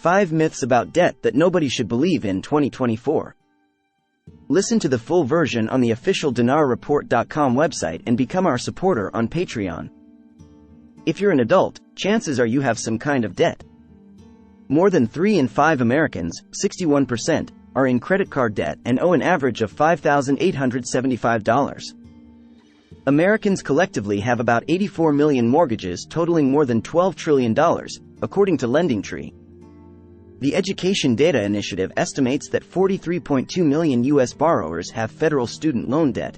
5 myths about debt that nobody should believe in 2024. Listen to the full version on the official dinarreport.com website and become our supporter on Patreon. If you're an adult, chances are you have some kind of debt. More than 3 in 5 Americans, 61%, are in credit card debt and owe an average of $5,875. Americans collectively have about 84 million mortgages totaling more than $12 trillion, according to LendingTree. The Education Data Initiative estimates that 43.2 million U.S. borrowers have federal student loan debt.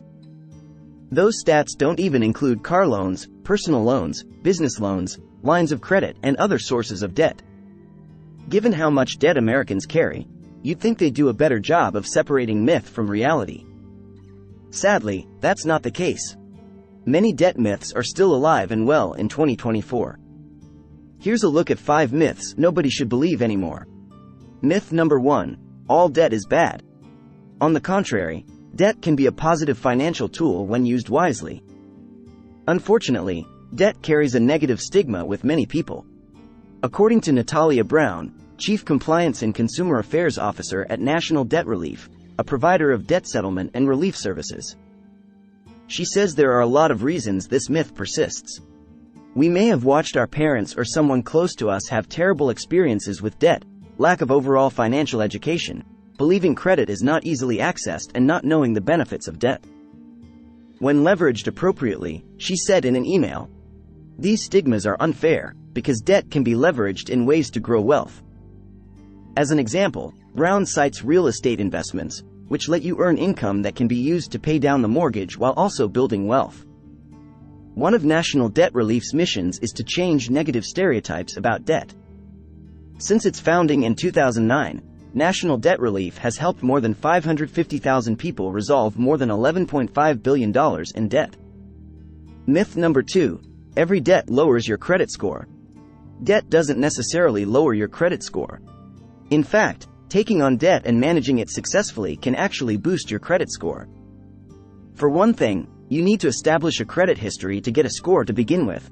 Those stats don't even include car loans, personal loans, business loans, lines of credit, and other sources of debt. Given how much debt Americans carry, you'd think they'd do a better job of separating myth from reality. Sadly, that's not the case. Many debt myths are still alive and well in 2024. Here's a look at 5 myths nobody should believe anymore. Myth number 1: all debt is bad. On the contrary, debt can be a positive financial tool when used wisely. Unfortunately, debt carries a negative stigma with many people. According to Natalia Brown, Chief Compliance and Consumer Affairs Officer at National Debt Relief, a provider of debt settlement and relief services. She says there are a lot of reasons this myth persists. We may have watched our parents or someone close to us have terrible experiences with debt, lack of overall financial education, believing credit is not easily accessed, and not knowing the benefits of debt. When leveraged appropriately, she said in an email, these stigmas are unfair, because debt can be leveraged in ways to grow wealth. As an example, Brown cites real estate investments, which let you earn income that can be used to pay down the mortgage while also building wealth. One of National Debt Relief's missions is to change negative stereotypes about debt. Since its founding in 2009, National Debt Relief has helped more than 550,000 people resolve more than $11.5 billion in debt. Myth number 2: every debt lowers your credit score. Debt doesn't necessarily lower your credit score. In fact, taking on debt and managing it successfully can actually boost your credit score. For one thing, you need to establish a credit history to get a score to begin with.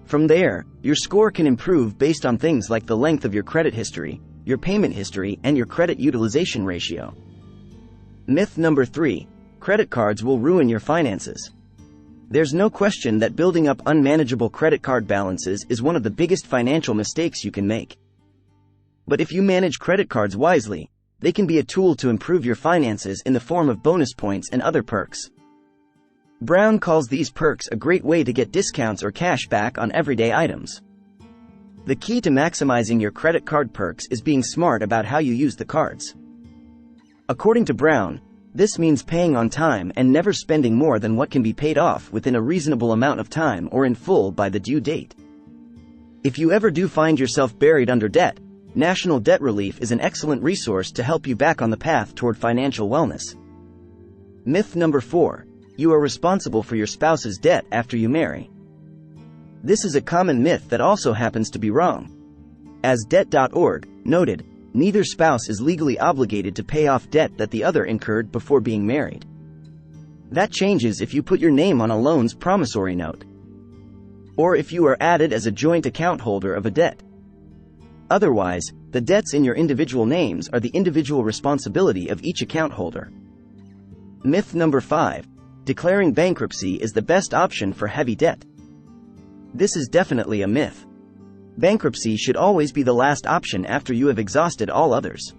From there, your score can improve based on things like the length of your credit history, your payment history, and your credit utilization ratio. Myth number 3: credit cards will ruin your finances. There's no question that building up unmanageable credit card balances is one of the biggest financial mistakes you can make. But if you manage credit cards wisely, they can be a tool to improve your finances in the form of bonus points and other perks. Brown calls these perks a great way to get discounts or cash back on everyday items. The key to maximizing your credit card perks is being smart about how you use the cards. According to Brown, this means paying on time and never spending more than what can be paid off within a reasonable amount of time or in full by the due date. If you ever do find yourself buried under debt, National Debt Relief is an excellent resource to help you back on the path toward financial wellness. Myth number 4: you are responsible for your spouse's debt after you marry. This is a common myth that also happens to be wrong. As Debt.org noted, neither spouse is legally obligated to pay off debt that the other incurred before being married. That changes if you put your name on a loan's promissory note, or if you are added as a joint account holder of a debt. Otherwise, the debts in your individual names are the individual responsibility of each account holder. Myth number 5: declaring bankruptcy is the best option for heavy debt. This is definitely a myth. Bankruptcy should always be the last option after you have exhausted all others.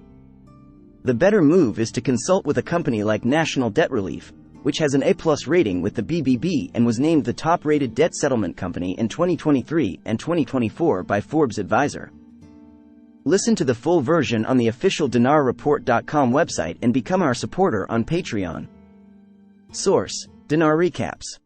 The better move is to consult with a company like National Debt Relief, which has an A+ rating with the BBB and was named the top-rated debt settlement company in 2023 and 2024 by Forbes Advisor. Listen to the full version on the official dinarreport.com website and become our supporter on Patreon. Source: Dinar Recaps.